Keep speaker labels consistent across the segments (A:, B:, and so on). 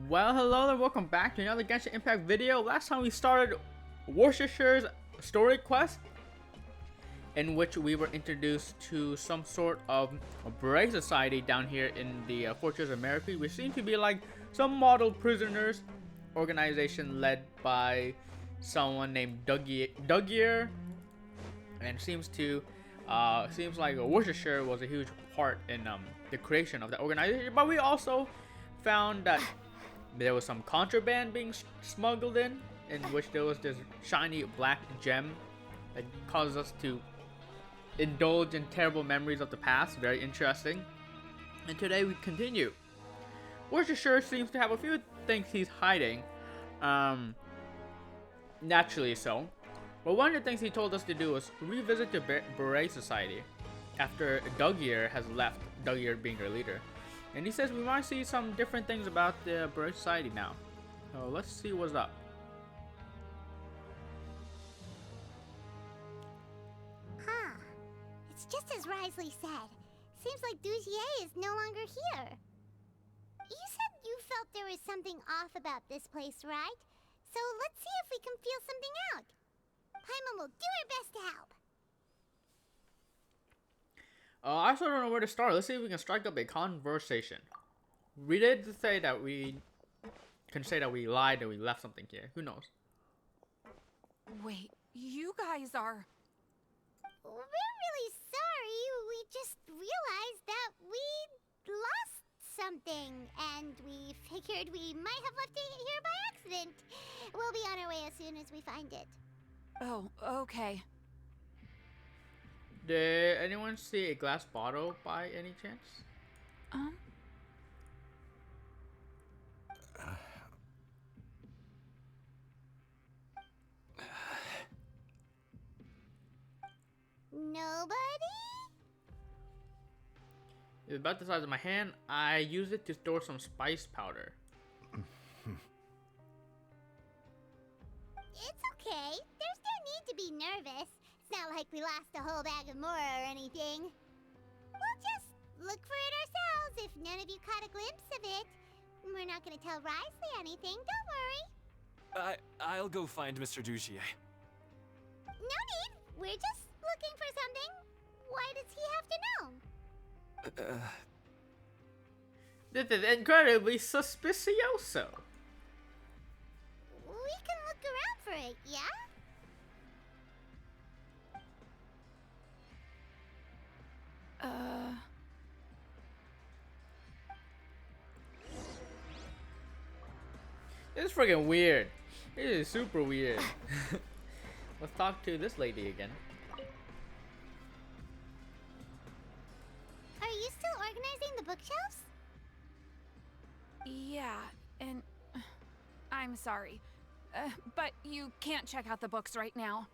A: Well, hello and welcome back to another Genshin Impact video. Last time we started Worcester's story quest, in which we were introduced to some sort of a brave society down here in the Fortress of Mercury, which seem to be like some model prisoners organization led by someone named Dougier, and seems like Worcestershire was a huge part in the creation of that organization. But we also found that there was some contraband being smuggled in which there was this shiny black gem that caused us to indulge in terrible memories of the past. Very interesting. And today we continue. Worcestershire seems to have a few things he's hiding. Naturally so. But one of the things he told us to do was revisit the Beret Society after Dougier has left, Dougier being their leader. And he says we might see some different things about the Beret Society now. So let's see what's up.
B: Huh. It's just as Risley said. Seems like Dougier is no longer here. You said you felt there was something off about this place, right? So let's see if we can feel something out. Paimon will do her best to help.
A: I also don't know where to start. Let's see if we can strike up a conversation. We did say that we can say that we lied and we left something here. Who knows?
C: Wait, you guys are...
B: We're really sorry. We just realized that we lost something, and we figured we might have left it here by accident. We'll be on our way as soon as we find it.
C: Oh, okay.
A: Did anyone see a glass bottle by any chance?
B: Nobody?
A: It's about the size of my hand. I use it to store some spice powder.
B: It's okay. There's no need to be nervous. It's not like we lost a whole bag of more or anything. We'll just look for it ourselves if none of you caught a glimpse of it. We're not gonna tell Risley anything, don't worry.
D: I'll go find Mr. Dougier.
B: No need. We're just looking for something. Why does he have to know?
A: This is incredibly suspicioso.
B: We can look around for it, yeah?
A: This is freaking weird. This is super weird. Let's talk to this lady again.
B: Are you still organizing the bookshelves?
C: Yeah, and... I'm sorry. But you can't check out the books right now.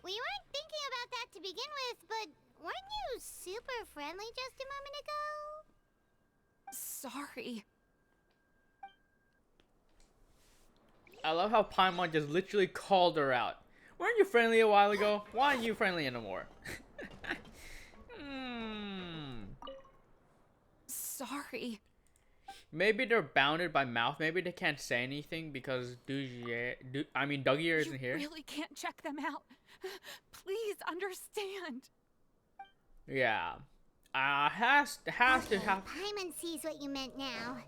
B: We weren't thinking about that to begin with, but weren't you super friendly just a moment ago?
C: Sorry.
A: I love how Paimon just literally called her out. Weren't you friendly a while ago? Why aren't you friendly anymore?
C: Sorry.
A: Maybe they're bounded by mouth. Maybe they can't say anything because Dougier isn't here.
C: You really can't check them out. Please understand.
A: Yeah. Has to have.
B: Paimon sees what you meant now.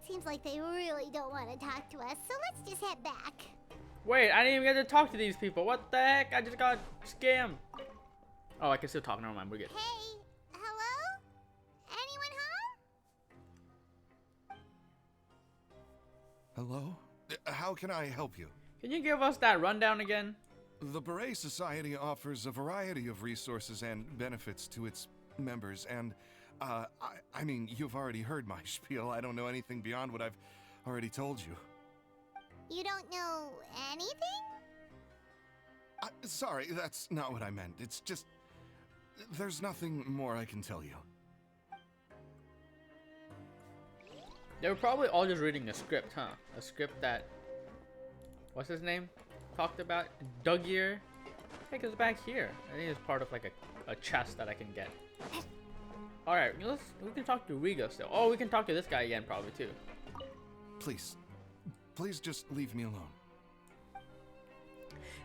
B: Seems like they really don't want to talk to us, so let's just head back.
A: Wait, I didn't even get to talk to these people. What the heck? I just got scammed. Oh, I can still talk. Never mind. We're good.
B: Hey, hello? Anyone home?
E: Hello? How can I help you?
A: Can you give us that rundown again?
E: The Beret Society offers a variety of resources and benefits to its members, and, I mean, you've already heard my spiel. I don't know anything beyond what I've already told you.
B: You don't know anything?
E: Sorry, that's not what I meant. It's just... there's nothing more I can tell you.
A: They were probably all just reading a script, huh? A script that... what's his name? Talked about? Dougier? I think it's back here. I think it's part of like a chest that I can get. Alright, we can talk to Riga still. Oh, we can talk to this guy again probably too.
E: Please. Please just leave me alone.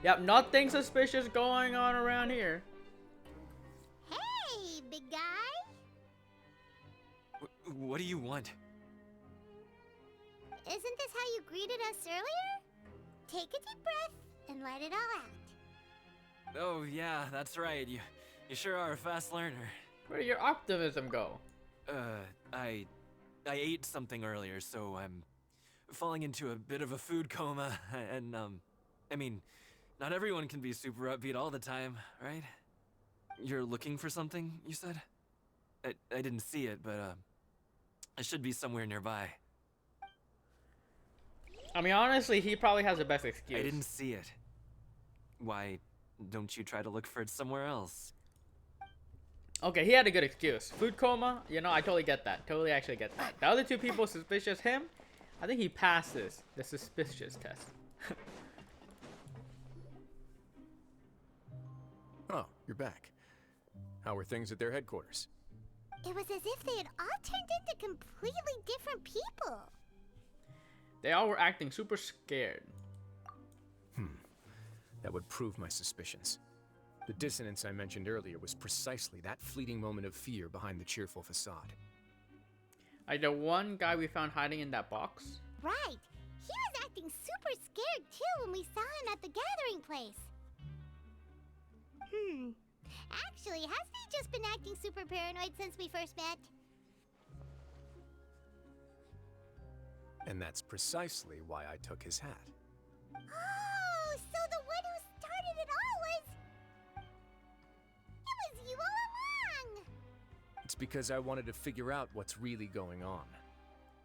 A: Yep, nothing suspicious going on around here.
B: Hey, big guy.
D: What do you want?
B: Isn't this how you greeted us earlier? Take a deep breath and let it all out.
D: Oh yeah, that's right. You sure are a fast learner.
A: Where did your optimism go?
D: I ate something earlier, so I'm falling into a bit of a food coma, and I mean, not everyone can be super upbeat all the time, right? You're looking for something, you said? I didn't see it, but it should be somewhere nearby.
A: I mean, honestly, he probably has the best excuse.
D: I didn't see it. Why don't you try to look for it somewhere else?
A: Okay, he had a good excuse. Food coma, you know, I totally get that. Totally actually get that. The other two people suspicious him, I think he passes the suspicious test.
F: Oh, you're back. How were things at their headquarters?
B: It was as if they had all turned into completely different people.
A: They all were acting super scared.
F: That would prove my suspicions. The dissonance I mentioned earlier was precisely that fleeting moment of fear behind the cheerful facade.
A: Like the one guy we found hiding in that box.
B: Right. He was acting super scared too when we saw him at the gathering place. Actually, hasn't he just been acting super paranoid since we first met?
F: And that's precisely why I took his hat.
B: Oh, so the one who started it all was... It was you all along!
F: It's because I wanted to figure out what's really going on.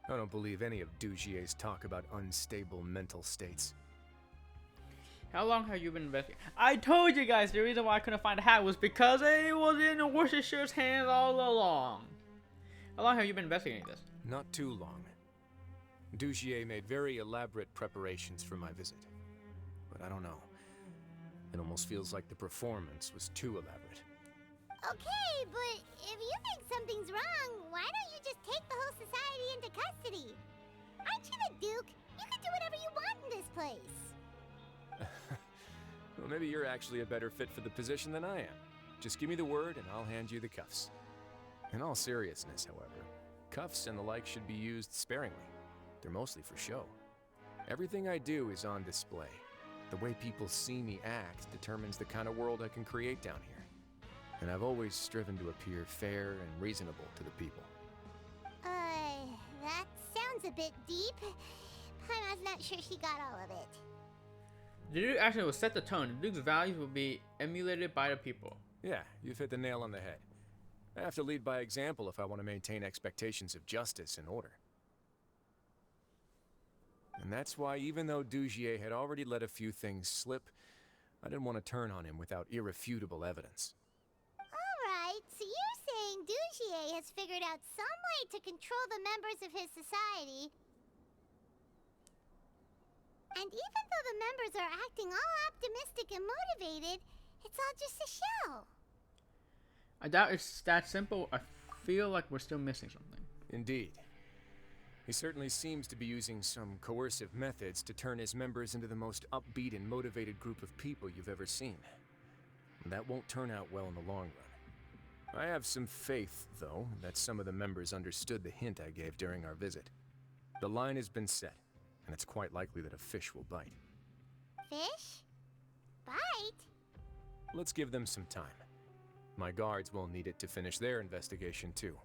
F: I don't believe any of Dugier's talk about unstable mental states.
A: How long have you been investigating? I told you guys the reason why I couldn't find the hat was because it was in the Worcester's hands all along. How long have you been investigating this?
F: Not too long. Dugier made very elaborate preparations for my visit. But I don't know. It almost feels like the performance was too elaborate.
B: Okay, but if you think something's wrong, why don't you just take the whole society into custody? Aren't you the Duke? You can do whatever you want in this place.
F: Well, maybe you're actually a better fit for the position than I am. Just give me the word and I'll hand you the cuffs. In all seriousness, however, cuffs and the like should be used sparingly. They're mostly for show. Everything I do is on display. The way people see me act determines the kind of world I can create down here. And I've always striven to appear fair and reasonable to the people.
B: That sounds a bit deep. Paimon's not sure she got all of it.
A: The Duke actually will set the tone. The Duke's values will be emulated by the people.
F: Yeah, you've hit the nail on the head. I have to lead by example if I want to maintain expectations of justice and order. And that's why, even though Dugier had already let a few things slip, I didn't want to turn on him without irrefutable evidence.
B: Alright, so you're saying Dugier has figured out some way to control the members of his society. And even though the members are acting all optimistic and motivated, it's all just a show.
A: I doubt it's that simple. I feel like we're still missing something.
F: Indeed. He certainly seems to be using some coercive methods to turn his members into the most upbeat and motivated group of people you've ever seen. And that won't turn out well in the long run. I have some faith, though, that some of the members understood the hint I gave during our visit. The line has been set, and it's quite likely that a fish will bite.
B: Fish? Bite?
F: Let's give them some time. My guards will need it to finish their investigation, too.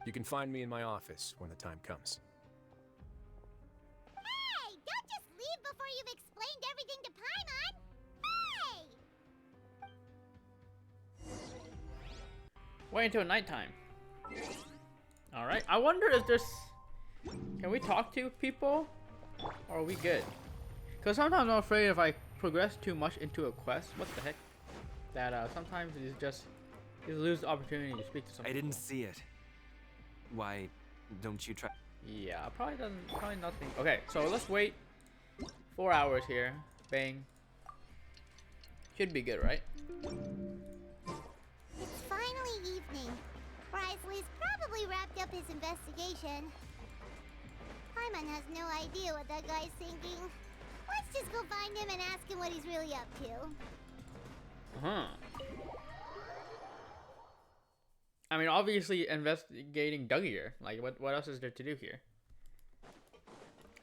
F: You can find me in my office when the time comes.
B: Hey! Don't just leave before you've explained everything to Paimon! Hey!
A: Wait until nighttime. Alright, I wonder if there's... Can we talk to people? Or are we good? Because sometimes I'm afraid if I progress too much into a quest, what the heck? That sometimes you just lose the opportunity to speak to someone.
D: I didn't see it. Why don't you try?
A: Yeah, probably nothing. Okay, so let's wait 4 hours here. Bang. Should be good, right?
B: It's finally evening. Risley's probably wrapped up his investigation. Paimon Paimon has no idea what that guy's thinking. Let's just go find him and ask him what he's really up to.
A: Huh. I mean, obviously investigating Dougier. Like, what else is there to do here?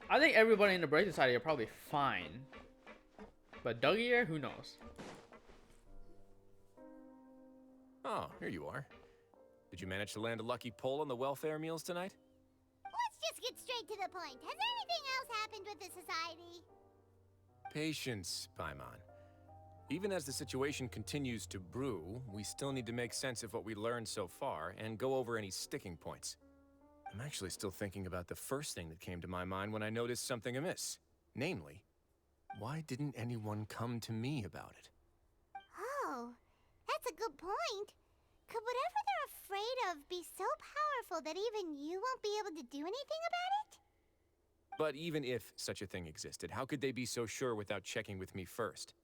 A: I think everybody in the Brave Society are probably fine. But Dougier, who knows?
F: Oh, here you are. Did you manage to land a lucky pull on the welfare meals tonight?
B: Let's just get straight to the point. Has anything else happened with the society?
F: Patience, Paimon. Even as the situation continues to brew, we still need to make sense of what we learned so far and go over any sticking points. I'm actually still thinking about the first thing that came to my mind when I noticed something amiss. Namely, why didn't anyone come to me about it?
B: Oh, that's a good point. Could whatever they're afraid of be so powerful that even you won't be able to do anything about it?
F: But even if such a thing existed, how could they be so sure without checking with me first?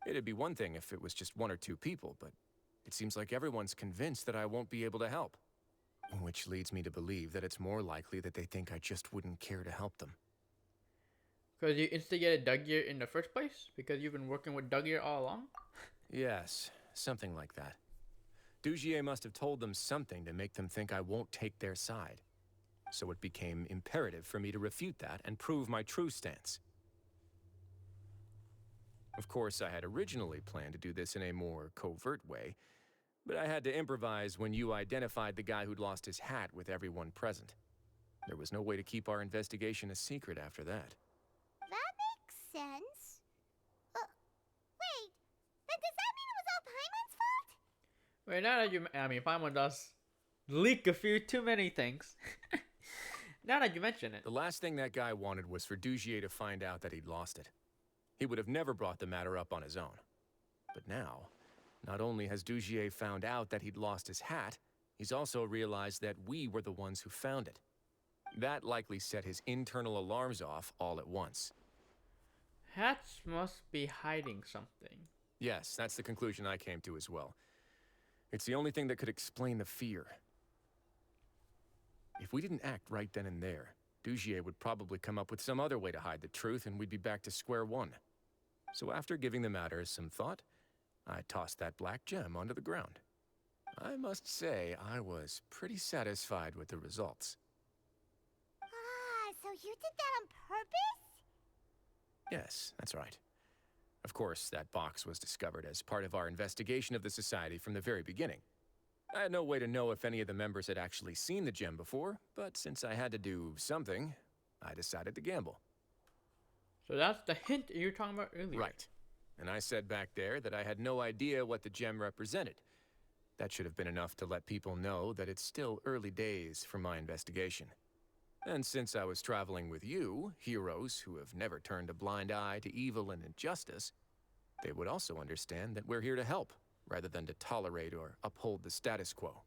F: It'd be one thing if it was just one or two people, but it seems like everyone's convinced that I won't be able to help. Which leads me to believe that it's more likely that they think I just wouldn't care to help them.
A: Because you instigated Dougier in the first place? Because you've been working with Dougier all along?
F: Yes, something like that. Dougier must have told them something to make them think I won't take their side. So it became imperative for me to refute that and prove my true stance. Of course, I had originally planned to do this in a more covert way, but I had to improvise when you identified the guy who'd lost his hat with everyone present. There was no way to keep our investigation a secret after that.
B: That makes sense. Wait, then does that mean it was all Paimon's fault?
A: Wait, now that you... I mean, Paimon does leak a few too many things. Now that you mention it.
F: The last thing that guy wanted was for Dougier to find out that he'd lost it. He would have never brought the matter up on his own. But now, not only has Dougier found out that he'd lost his hat, he's also realized that we were the ones who found it. That likely set his internal alarms off all at once.
A: Hats must be hiding something.
F: Yes, that's the conclusion I came to as well. It's the only thing that could explain the fear. If we didn't act right then and there, Dougier would probably come up with some other way to hide the truth and we'd be back to square one. So after giving the matter some thought, I tossed that black gem onto the ground. I must say, I was pretty satisfied with the results.
B: Ah, so you did that on purpose?
F: Yes, that's right. Of course, that box was discovered as part of our investigation of the Society from the very beginning. I had no way to know if any of the members had actually seen the gem before, but since I had to do something, I decided to gamble.
A: So that's the hint you were talking about earlier.
F: Right. And I said back there that I had no idea what the gem represented. That should have been enough to let people know that it's still early days for my investigation. And since I was traveling with you, heroes who have never turned a blind eye to evil and injustice, they would also understand that we're here to help, rather than to tolerate or uphold the status quo.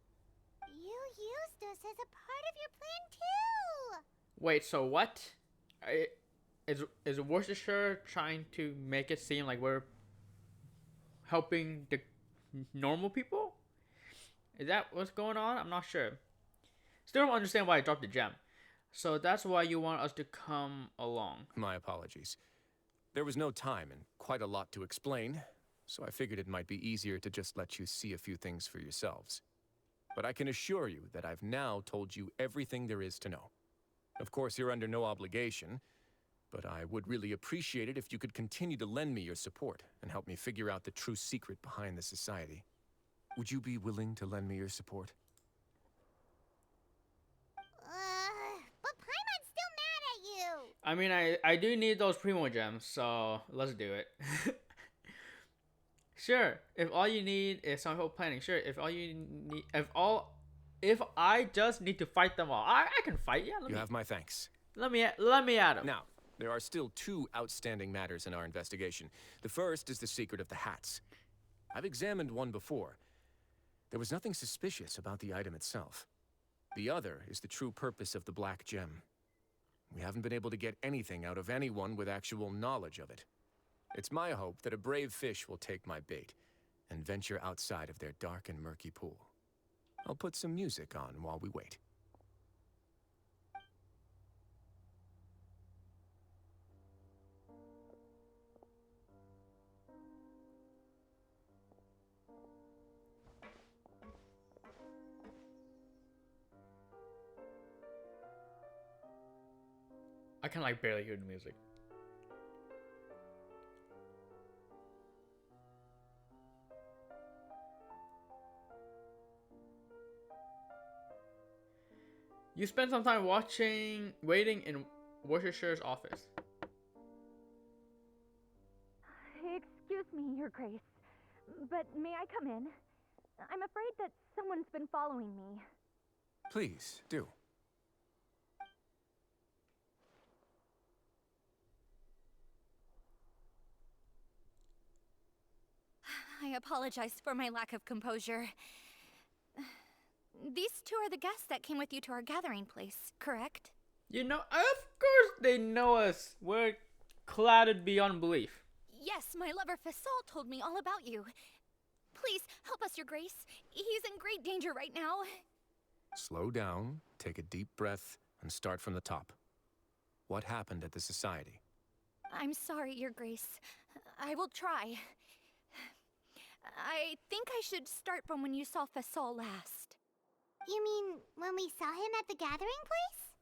B: You used us as a part of your plan too!
A: Wait, so what? Is Worcestershire trying to make it seem like we're helping the normal people? Is that what's going on? I'm not sure. Still don't understand why I dropped the gem. So that's why you want us to come along.
F: My apologies. There was no time and quite a lot to explain, so I figured it might be easier to just let you see a few things for yourselves. But I can assure you that I've now told you everything there is to know. Of course, you're under no obligation, but I would really appreciate it if you could continue to lend me your support and help me figure out the true secret behind the Society. Would you be willing to lend me your support?
B: But Paimon's still mad at you!
A: I mean, I do need those Primo gems, so let's do it. Sure, if all you need is some help planning, sure, if I just need to fight them all, I can fight, yeah.
F: You have my thanks.
A: Let me at them.
F: Now, there are still two outstanding matters in our investigation. The first is the secret of the hats. I've examined one before. There was nothing suspicious about the item itself. The other is the true purpose of the black gem. We haven't been able to get anything out of anyone with actual knowledge of it. It's my hope that a brave fish will take my bait and venture outside of their dark and murky pool. I'll put some music on while we wait.
A: I can like barely hear the music. You spend some time waiting in Worcester's office.
G: Excuse me, Your Grace, but may I come in? I'm afraid that someone's been following me.
F: Please, do.
G: I apologize for my lack of composure. These two are the guests that came with you to our gathering place, correct?
A: You know, of course they know us. We're clouded beyond belief.
G: Yes, my lover Fasol told me all about you. Please, help us, Your Grace. He's in great danger right now.
F: Slow down, take a deep breath, and start from the top. What happened at the society?
G: I'm sorry, Your Grace. I will try. I think I should start from when you saw Fasol last.
B: You mean when we saw him at the gathering place?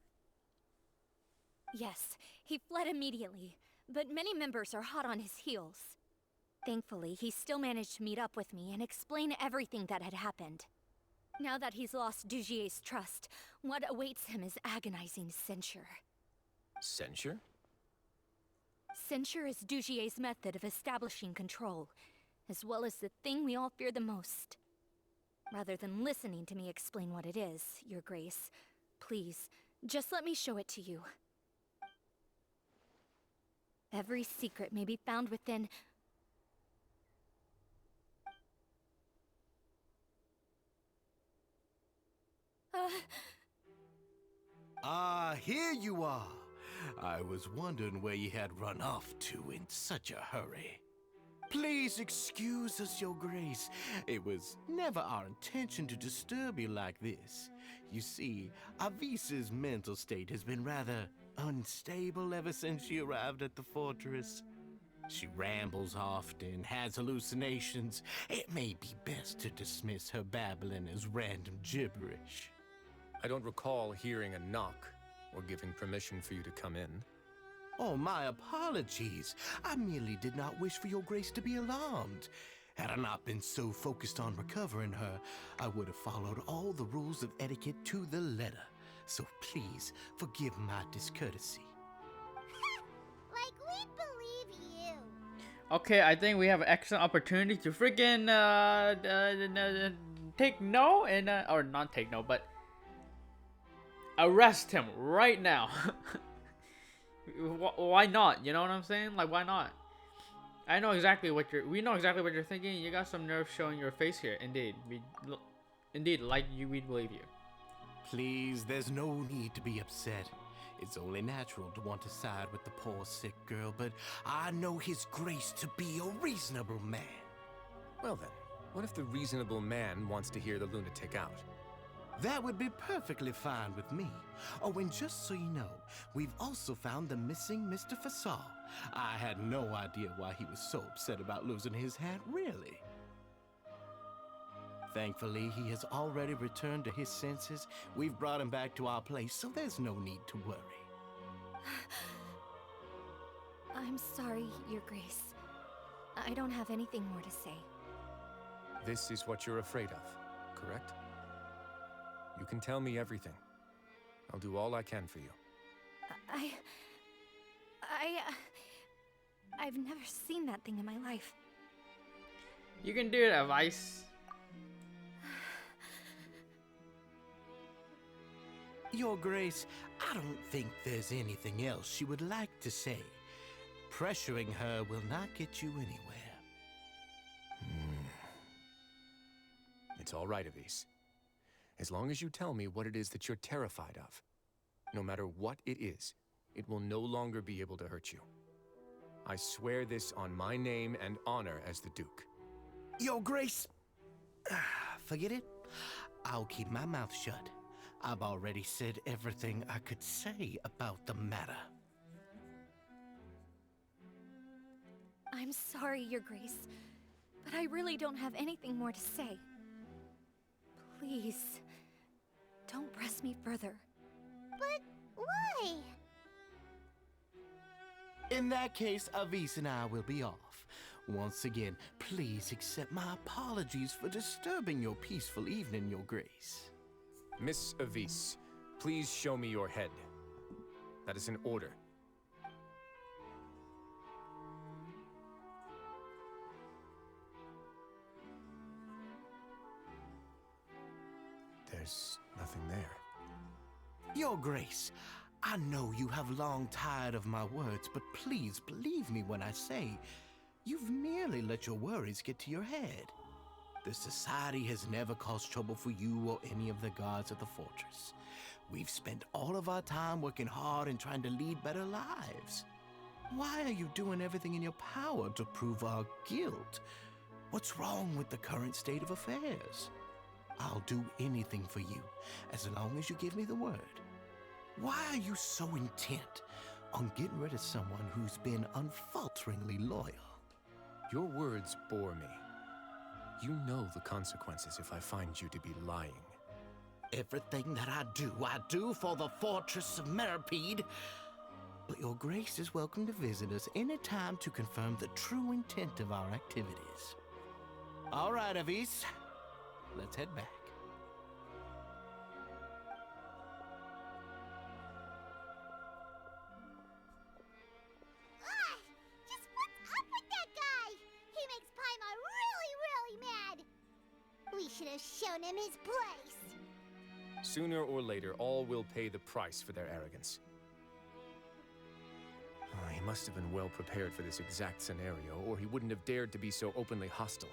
G: Yes, he fled immediately, but many members are hot on his heels. Thankfully, he still managed to meet up with me and explain everything that had happened. Now that he's lost Dugier's trust, what awaits him is agonizing censure.
F: Censure?
G: Censure is Dugier's method of establishing control, as well as the thing we all fear the most. Rather than listening to me explain what it is, Your Grace, please, just let me show it to you. Every secret may be found within...
H: Here you are. I was wondering where you had run off to in such a hurry. Please excuse us, Your Grace. It was never our intention to disturb you like this. You see, Avisa's mental state has been rather unstable ever since she arrived at the fortress. She rambles often, has hallucinations. It may be best to dismiss her babbling as random gibberish.
F: I don't recall hearing a knock or giving permission for you to come in.
H: Oh, my apologies. I merely did not wish for Your Grace to be alarmed. Had I not been so focused on recovering her, I would have followed all the rules of etiquette to the letter. So please, forgive my discourtesy.
B: Like we'd believe you.
A: Okay, I think we have an excellent opportunity to freaking take no and or not take no, but arrest him right now. Why not? You know what I'm saying? Like, why not? We know exactly what you're thinking. You got some nerve showing your face here. Indeed, we believe you.
H: Please, there's no need to be upset. It's only natural to want to side with the poor sick girl, but I know His Grace to be a reasonable man.
F: Well then, what if the reasonable man wants to hear the lunatic out?
H: That would be perfectly fine with me. Oh, and just so you know, we've also found the missing Mr. Fasol. I had no idea why he was so upset about losing his hat, really. Thankfully, he has already returned to his senses. We've brought him back to our place, so there's no need to worry.
G: I'm sorry, Your Grace. I don't have anything more to say.
F: This is what you're afraid of, correct? You can tell me everything. I'll do all I can for you.
G: I've never seen that thing in my life.
A: You can do it, Vice.
H: Your Grace, I don't think there's anything else she would like to say. Pressuring her will not get you anywhere.
F: It's all right, Avis. As long as you tell me what it is that you're terrified of. No matter what it is, it will no longer be able to hurt you. I swear this on my name and honor as the Duke.
H: Your Grace, forget it. I'll keep my mouth shut. I've already said everything I could say about the matter.
G: I'm sorry, Your Grace, but I really don't have anything more to say. Please, don't press me further.
B: But why?
H: In that case, Avis and I will be off. Once again, please accept my apologies for disturbing your peaceful evening, Your Grace.
F: Miss Avis, please show me your head. That is an order. There's nothing there.
H: Your Grace, I know you have long tired of my words, but please believe me when I say you've merely let your worries get to your head. The Society has never caused trouble for you or any of the guards at the fortress. We've spent all of our time working hard and trying to lead better lives. Why are you doing everything in your power to prove our guilt? What's wrong with the current state of affairs? I'll do anything for you, as long as you give me the word. Why are you so intent on getting rid of someone who's been unfalteringly loyal?
F: Your words bore me. You know the consequences if I find you to be lying.
H: Everything that I do for the Fortress of Meripede. But Your Grace is welcome to visit us anytime to confirm the true intent of our activities. All right, Avis. Let's head back.
B: Just what's up with that guy? He makes Paimon really, really mad. We should have shown him his place.
F: Sooner or later, all will pay the price for their arrogance. Oh, he must have been well prepared for this exact scenario, or he wouldn't have dared to be so openly hostile.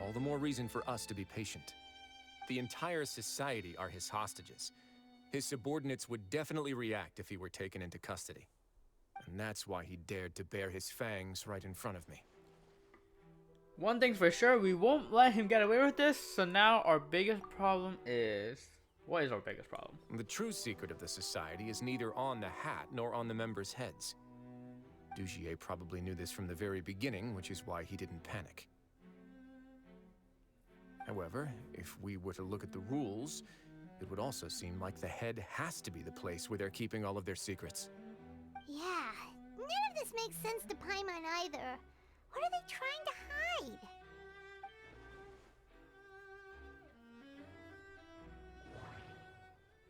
F: All the more reason for us to be patient. The entire society are his hostages. His subordinates would definitely react if he were taken into custody. And that's why he dared to bare his fangs right in front of me.
A: One thing's for sure, we won't let him get away with this, so now our biggest problem is... What is our biggest problem?
F: The true secret of the society is neither on the hat nor on the members' heads. Dugier probably knew this from the very beginning, which is why he didn't panic. However, if we were to look at the rules, it would also seem like the head has to be the place where they're keeping all of their secrets.
B: Yeah, none of this makes sense to Paimon either. What are they trying to hide?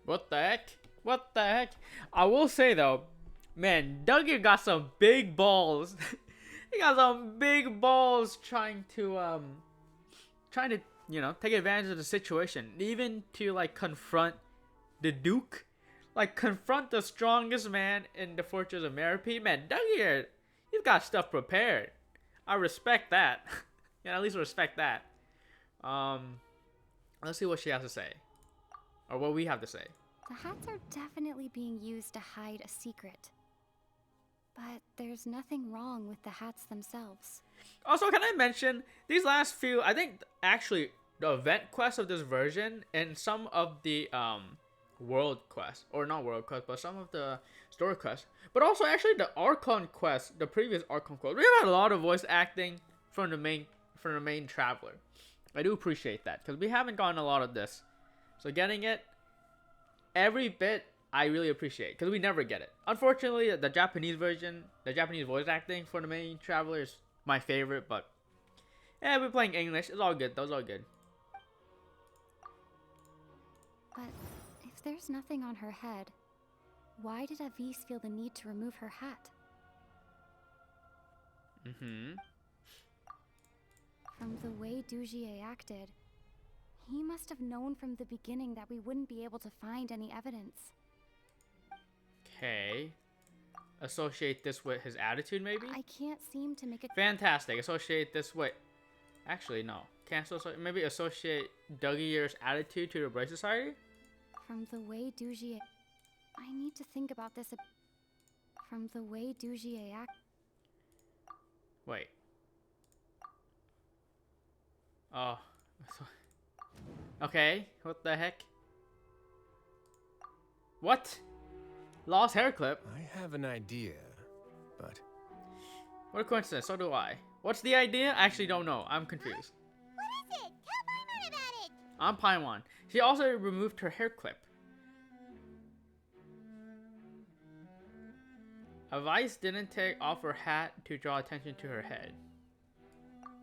A: What the heck? What the heck? I will say though, man, Dougie got some big balls. He got some big balls trying to you know, take advantage of the situation, even to like confront the Duke, like confront the strongest man in the Fortress of Meripede. Man, Dougie, he's got stuff prepared. I respect that. Yeah, at least respect that. Let's see what she has to say, or what we have to say.
I: The hats are definitely being used to hide a secret. But there's nothing wrong with the hats themselves.
A: Also, can I mention, these last few, I think actually the event quests of this version and some of the world quests, or not world quests, but some of the story quests, but also actually the Archon quest, the previous Archon quest, we had a lot of voice acting from the main traveler. I do appreciate that, because we haven't gotten a lot of this. So getting it, every bit, I really appreciate, because we never get it. Unfortunately, the Japanese version, the Japanese voice acting for the main traveler is my favorite, but yeah, we're playing English. It's all good. Those are good.
I: But if there's nothing on her head, why did Avis feel the need to remove her hat? From the way Dugier acted, he must have known from the beginning that we wouldn't be able to find any evidence.
A: Okay. Associate this with his attitude, maybe?
I: I can't seem to make it...
A: Fantastic. Associate this with... Actually, no. Can't associate... Maybe associate Dougier's attitude to the Brave Society?
I: From the way Dugier... I need to think about this From the way Dugier act...
A: Wait. Oh. Okay. What the heck? What? Lost hair clip?
F: I have an idea, but...
A: What a coincidence. So do I. What's the idea? I actually don't know. I'm confused.
B: What is it? Tell Paimon about it!
A: I'm Paimon. She also removed her hair clip. Advice didn't take off her hat to draw attention to her head.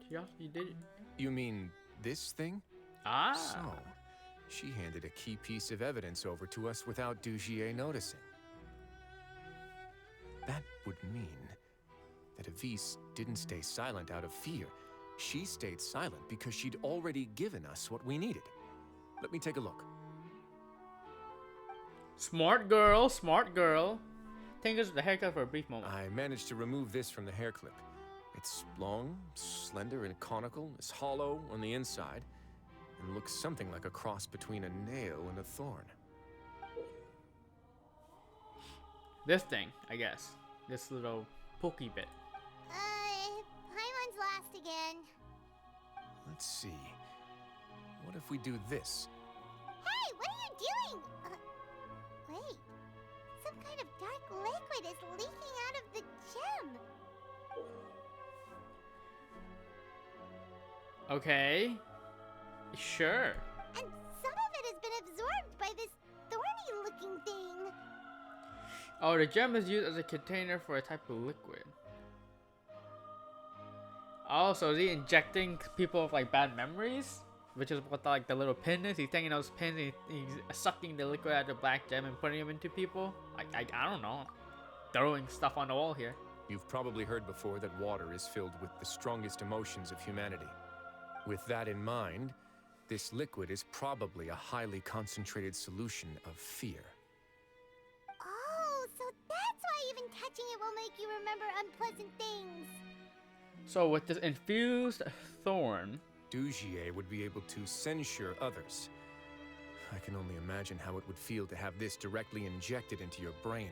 A: You did it.
F: You mean this thing?
A: Ah.
F: So, she handed a key piece of evidence over to us without Dugier noticing. That would mean that Avise didn't stay silent out of fear. She stayed silent because she'd already given us what we needed. Let me take a look.
A: Smart girl, smart girl. Tingles with the haircut for a brief moment.
F: I managed to remove this from the hair clip. It's long, slender, and conical. It's hollow on the inside, and looks something like a cross between a nail and a thorn.
A: This thing, I guess. This little pokey bit.
B: Paimon's last again.
F: Let's see. What if we do this?
B: Hey, what are you doing? Wait. Some kind of dark liquid is leaking out of the gem.
A: Okay. Sure.
B: And some of it has been absorbed by this thorny-looking thing.
A: Oh, the gem is used as a container for a type of liquid. Oh, so is he injecting people with like bad memories? Which is what like the little pin is? He's taking those pins and he's sucking the liquid out of the black gem and putting them into people? I don't know. Throwing stuff on the wall here.
F: You've probably heard before that water is filled with the strongest emotions of humanity. With that in mind, this liquid is probably a highly concentrated solution of fear.
B: Oh, so that's why even touching it will make you remember unpleasant things.
A: So with this infused thorn,
F: Dugier would be able to censure others. I can only imagine how it would feel to have this directly injected into your brain.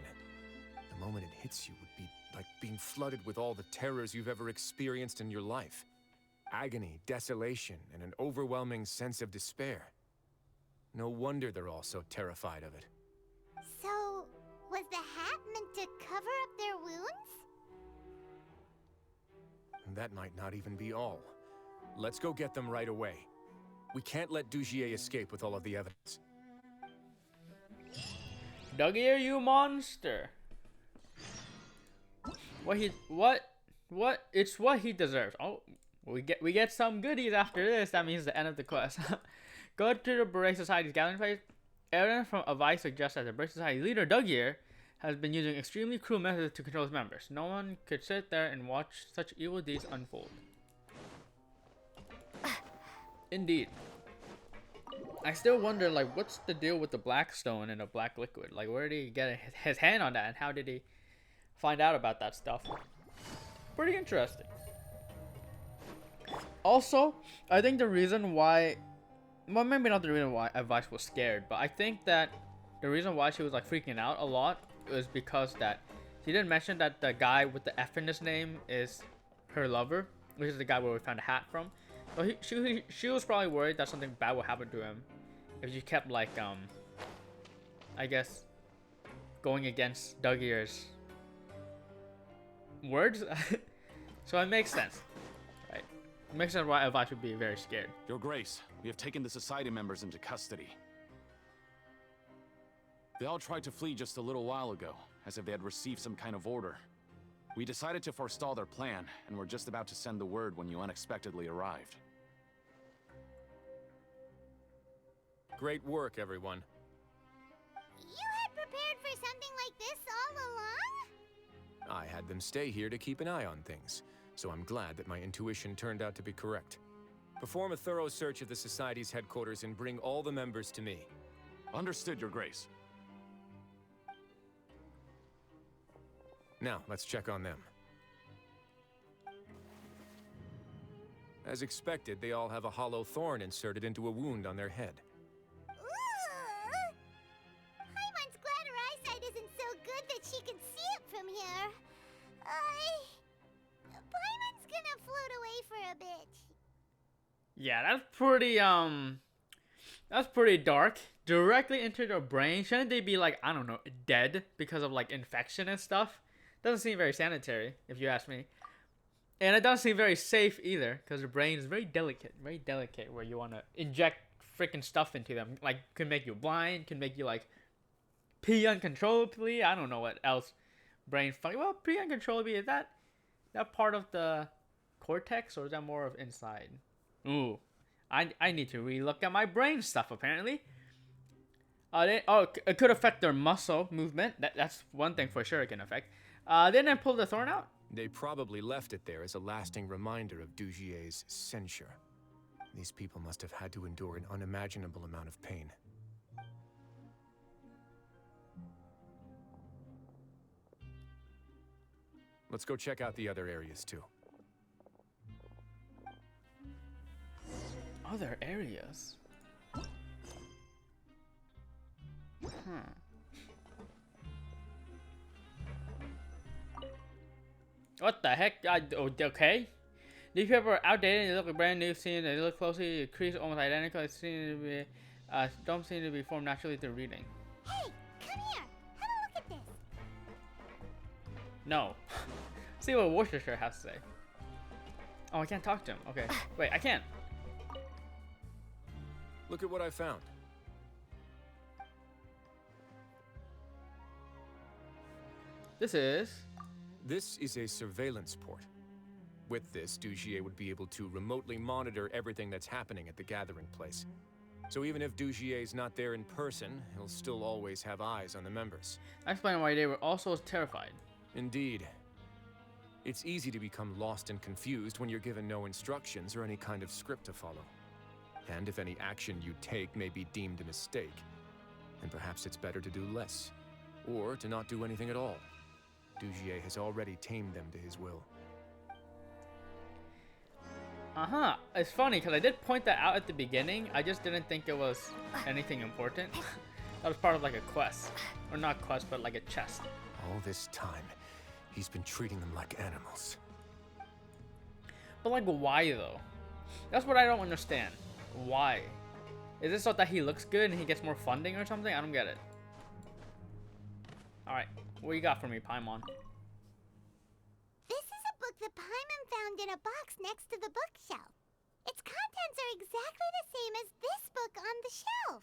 F: The moment it hits you would be like being flooded with all the terrors you've ever experienced in your life. Agony, desolation, and an overwhelming sense of despair. No wonder they're all so terrified of it.
B: So, was the hat meant to cover up their wounds?
F: And that might not even be all. Let's go get them right away. We can't let Dugier escape with all of the evidence.
A: Dougie, you monster! It's what he deserves. Oh, we get some goodies after this. That means the end of the quest. Go to the Beret Society's gathering place. Evidence from Avise suggests that the Beret Society leader, Dougie, has been using extremely cruel methods to control his members. No one could sit there and watch such evil deeds unfold. Indeed. I still wonder, like, what's the deal with the black stone and the black liquid? Like, where did he get his hand on that, and how did he find out about that stuff? Pretty interesting. Also, I think the reason why, well, maybe not the reason why Avise was scared, but I think that the reason why she was like freaking out a lot was because that she didn't mention that the guy with the F in his name is her lover, which is the guy where we found a hat from. So she was probably worried that something bad would happen to him if she kept like I guess going against Dougier's words. So it makes sense, right? It makes sense why Avise would be very scared.
J: Your Grace, we have taken the Society members into custody. They all tried to flee just a little while ago, as if they had received some kind of order. We decided to forestall their plan, and were just about to send the word when you unexpectedly arrived.
F: Great work, everyone.
B: You had prepared for something like this all along?
F: I had them stay here to keep an eye on things, so I'm glad that my intuition turned out to be correct. Perform a thorough search of the Society's headquarters and bring all the members to me.
J: Understood, Your Grace.
F: Now, let's check on them. As expected, they all have a hollow thorn inserted into a wound on their head.
B: Ooh! Paimon's glad her eyesight isn't so good that she can see it from here. Paimon's gonna float away for a bit.
A: Yeah, that's pretty dark. Directly into their brain. Shouldn't they be like, I don't know, dead because of like infection and stuff? Doesn't seem very sanitary, if you ask me. And it doesn't seem very safe either, because the brain is very delicate where you want to inject freaking stuff into them. Like, can make you blind, can make you like pee uncontrollably. I don't know what else brain funny. Well, pretty uncontrollably. Is that part of the cortex, or is that more of inside? Ooh, I need to relook at my brain stuff apparently. It could affect their muscle movement. That's one thing for sure it can affect. Then I pull the thorn out.
F: They probably left it there as a lasting reminder of Dugier's censure. These people must have had to endure an unimaginable amount of pain. Let's go check out the other areas too.
A: Other areas? What the heck? Okay. These people are outdated. They look brand new. Seeing they look closely, the crease almost identical. It seems to be, don't seem to be formed naturally through reading.
B: Hey, come here. Have a look at this.
A: No. See what Worcestershire has to say. Oh, I can't talk to him. Okay. Wait, I can't.
F: Look at what I found.
A: This
F: is a surveillance port. With this, Dugier would be able to remotely monitor everything that's happening at the gathering place. So even if Dugier's not there in person, he'll still always have eyes on the members.
A: I explain why they were also terrified.
F: Indeed. It's easy to become lost and confused when you're given no instructions or any kind of script to follow. And if any action you take may be deemed a mistake, then perhaps it's better to do less, or to not do anything at all. Dugier has already tamed them to his will.
A: It's funny because I did point that out at the beginning. I just didn't think it was anything important. That was part of like a quest. Or not quest, but like a chest.
F: All this time, he's been treating them like animals.
A: But like, why though? That's what I don't understand. Why? Is it so that he looks good and he gets more funding or something? I don't get it. Alright, what you got for me, Paimon?
B: This is a book that Paimon found in a box next to the bookshelf. Its contents are exactly the same as this book on the shelf.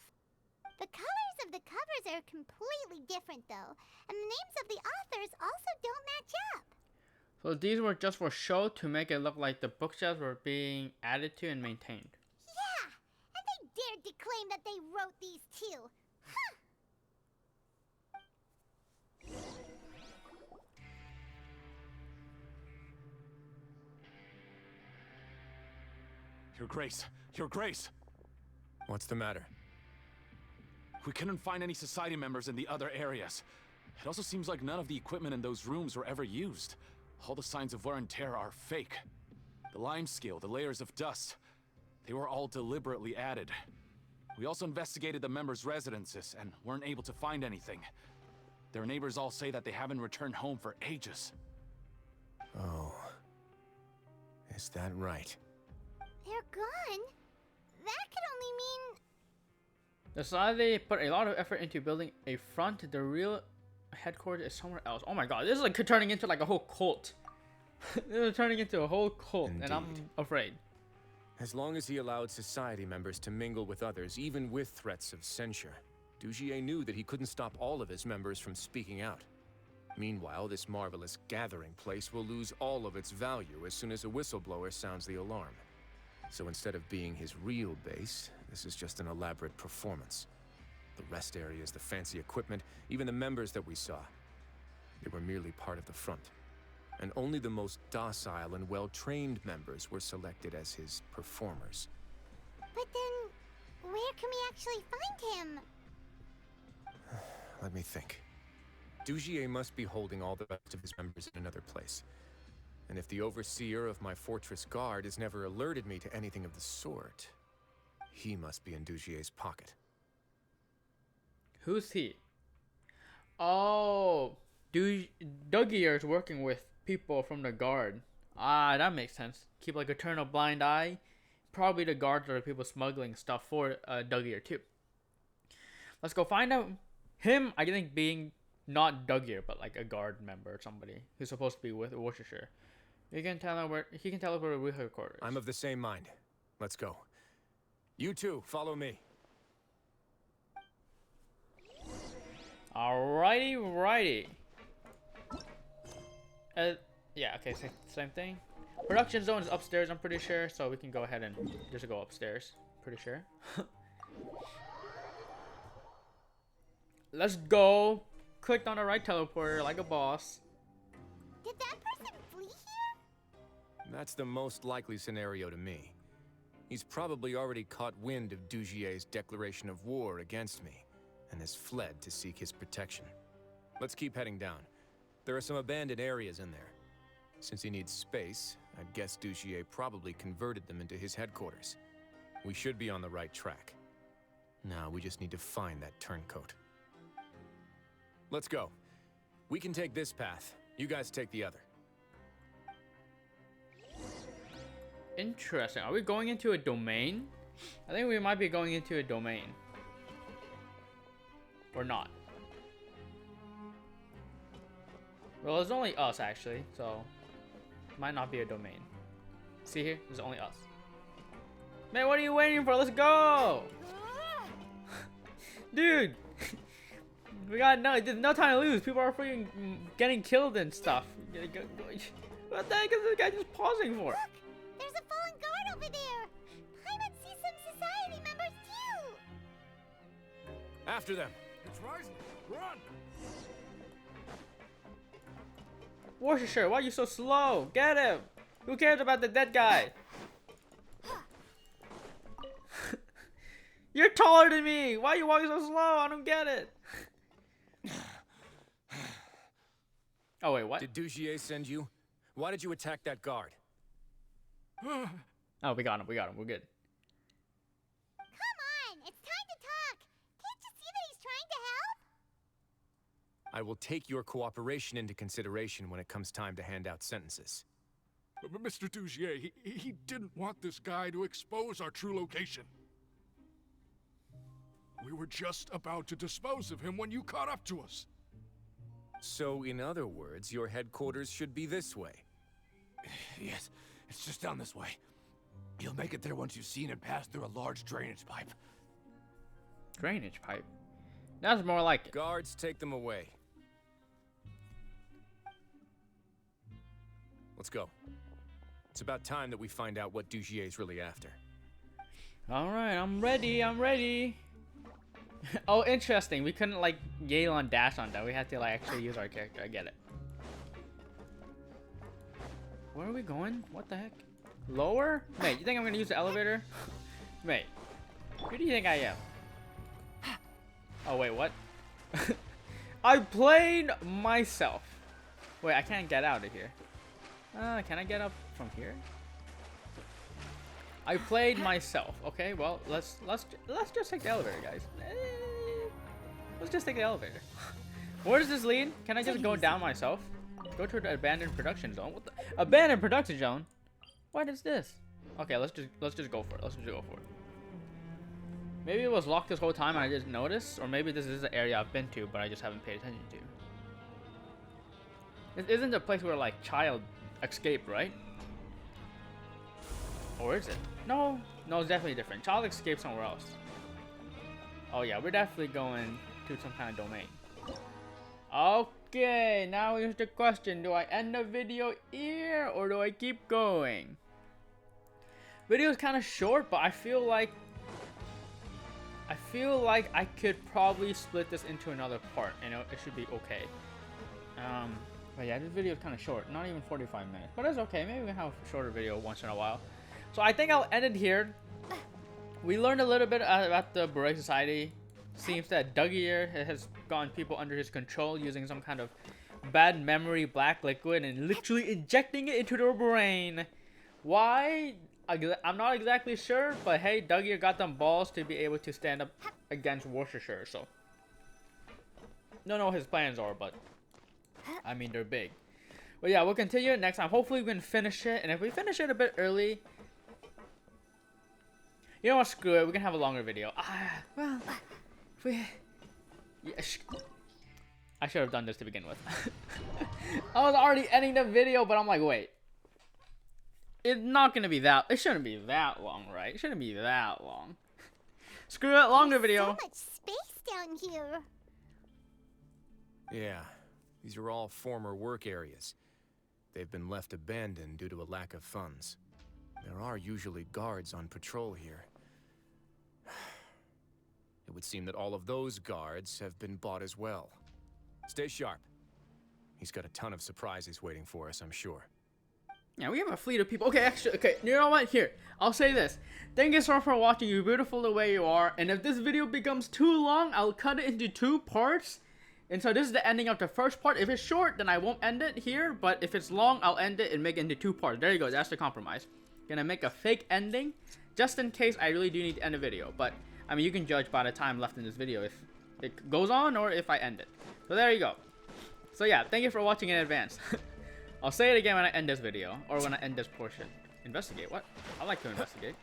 B: The colors of the covers are completely different though, and the names of the authors also don't match up.
A: So these were just for show to make it look like the bookshelves were being added to and maintained.
B: Yeah, and they dared to claim that they wrote these too. Huh.
J: Your Grace! Your Grace!
F: What's the matter?
J: We couldn't find any society members in the other areas. It also seems like none of the equipment in those rooms were ever used. All the signs of wear and tear are fake. The lime scale, the layers of dust, they were all deliberately added. We also investigated the members' residences and weren't able to find anything. Their neighbors all say that they haven't returned home for ages.
F: Oh. Is that right?
B: They're gone? That could only mean...
A: The society put a lot of effort into building a front. The real headquarters is somewhere else. Oh my god, this is like turning into like a whole cult. This is turning into a whole cult,
F: Indeed.
A: and I'm afraid.
F: As long as he allowed society members to mingle with others, even with threats of censure, Dugier knew that he couldn't stop all of his members from speaking out. Meanwhile, this marvelous gathering place will lose all of its value as soon as a whistleblower sounds the alarm. So instead of being his real base, this is just an elaborate performance. The rest areas, the fancy equipment, even the members that we saw, they were merely part of the front. And only the most docile and well-trained members were selected as his performers.
B: But then, where can we actually find him?
F: Let me think. Dugier must be holding all the rest of his members in another place. And if the overseer of my fortress guard has never alerted me to anything of the sort, he must be in Dugier's pocket.
A: Who's he? Oh, Dugier is working with people from the guard. Ah, that makes sense. Keep like a turn of blind eye. Probably the guards are the people smuggling stuff for Dugier too. Let's go find out him. I think being not Dugier, but like a guard member or somebody who's supposed to be with Worcestershire. He can teleport with her quarters.
F: I'm of the same mind. Let's go. You two, follow me.
A: Alrighty, righty. Yeah, okay, same thing. Production zone is upstairs, I'm pretty sure, so we can go ahead and just go upstairs. Pretty sure. Let's go. Clicked on the right teleporter like a boss.
B: Did that person flee here?
F: That's the most likely scenario to me. He's probably already caught wind of Dugier's declaration of war against me, and has fled to seek his protection. Let's keep heading down. There are some abandoned areas in there. Since he needs space, I'd guess Dugier probably converted them into his headquarters. We should be on the right track. Now we just need to find that turncoat. Let's go. We can take this path. You guys take the other.
A: Interesting. Are we going into a domain? I think we might be going into a domain. Or not. Well, it's only us actually, so might not be a domain. See here? There's only us. Man, what are you waiting for? Let's go! Dude! We got there's no time to lose. People are freaking getting killed and stuff. What the heck is this guy just pausing for?
B: Look! There's a fallen guard over there! Paimon sees some society members too!
F: After them!
E: It's rising! Run!
A: Worcestershire, why are you so slow? Get him! Who cares about the dead guy? You're taller than me! Why are you walking so slow? I don't get it. Oh wait, what?
F: Did Dugier send you? Why did you attack that guard?
A: Oh, we got him, we're good.
B: Come on! It's time to talk! Can't you see that he's trying to help?
F: I will take your cooperation into consideration when it comes time to hand out sentences.
K: But Mr. Dugier, he didn't want this guy to expose our true location. We were just about to dispose of him when you caught up to us.
F: So, in other words, your headquarters should be this way.
K: Yes, it's just down this way. You'll make it there once you've seen him pass through a large drainage pipe.
A: Drainage pipe? That's more like it.
F: Guards, take them away. Let's go. It's about time that we find out what Dugier's really after.
A: Alright, I'm ready. Oh, interesting. We couldn't like yell on dash on that. We had to like actually use our character. I get it. Where are we going? What the heck? Lower? Mate, you think I'm gonna use the elevator? Mate, who do you think I am? Oh wait, what? I played myself. Wait, I can't get out of here. Can I get up from here? I played myself. Okay, well, let's just take the elevator, guys. Let's just take the elevator. Where does this lead? Can I just go down myself? Go to the abandoned production zone. What the abandoned production zone? What is this? Okay, let's just go for it. Let's just go for it. Maybe it was locked this whole time and I didn't notice, or maybe this is the area I've been to but I just haven't paid attention to. This isn't the place where like child escaped, right? Or is it? No, it's definitely different. Child escaped somewhere else. Oh yeah, we're definitely going to some kind of domain. Okay, now here's the question. Do I end the video here or do I keep going? Video is kind of short, but I feel like I could probably split this into another part and it should be okay. But yeah, this video is kind of short, not even 45 minutes, but it's okay. Maybe we can have a shorter video once in a while. So I think I'll end it here. We learned a little bit about the Beret Society. Seems that Dugier has gotten people under his control using some kind of bad memory black liquid and literally injecting it into their brain. Why? I'm not exactly sure, but hey, Dugier got them balls to be able to stand up against Worcestershire, so. Don't know what his plans are, but I mean, they're big. But yeah, we'll continue it next time. Hopefully we can finish it, and if we finish it a bit early, you know what, screw it, we can have a longer video. Well, yeah, I should have done this to begin with. I was already ending the video, but I'm like, wait. It's not gonna be that, it shouldn't be that long, right? It shouldn't be that long. Screw it, longer video.
B: So much space down here.
F: Yeah, these are all former work areas. they've been left abandoned due to a lack of funds. There are usually guards on patrol here. It would seem that all of those guards have been bought as well. Stay sharp. He's got a ton of surprises waiting for us, I'm sure.
A: Yeah, we have a fleet of people. Okay, actually, okay, you know what? Here, I'll say this. Thank you so much for watching. You're beautiful the way you are. And if this video becomes too long, I'll cut it into 2 parts. And so this is the ending of the first part. If it's short, then I won't end it here. But if it's long, I'll end it and make it into 2 parts. There you go. That's the compromise. Gonna make a fake ending, just in case I really do need to end the video. But, I mean, you can judge by the time left in this video if it goes on or if I end it. So there you go. So yeah, thank you for watching in advance. I'll say it again when I end this video, or when I end this portion. Investigate? What? I like to investigate.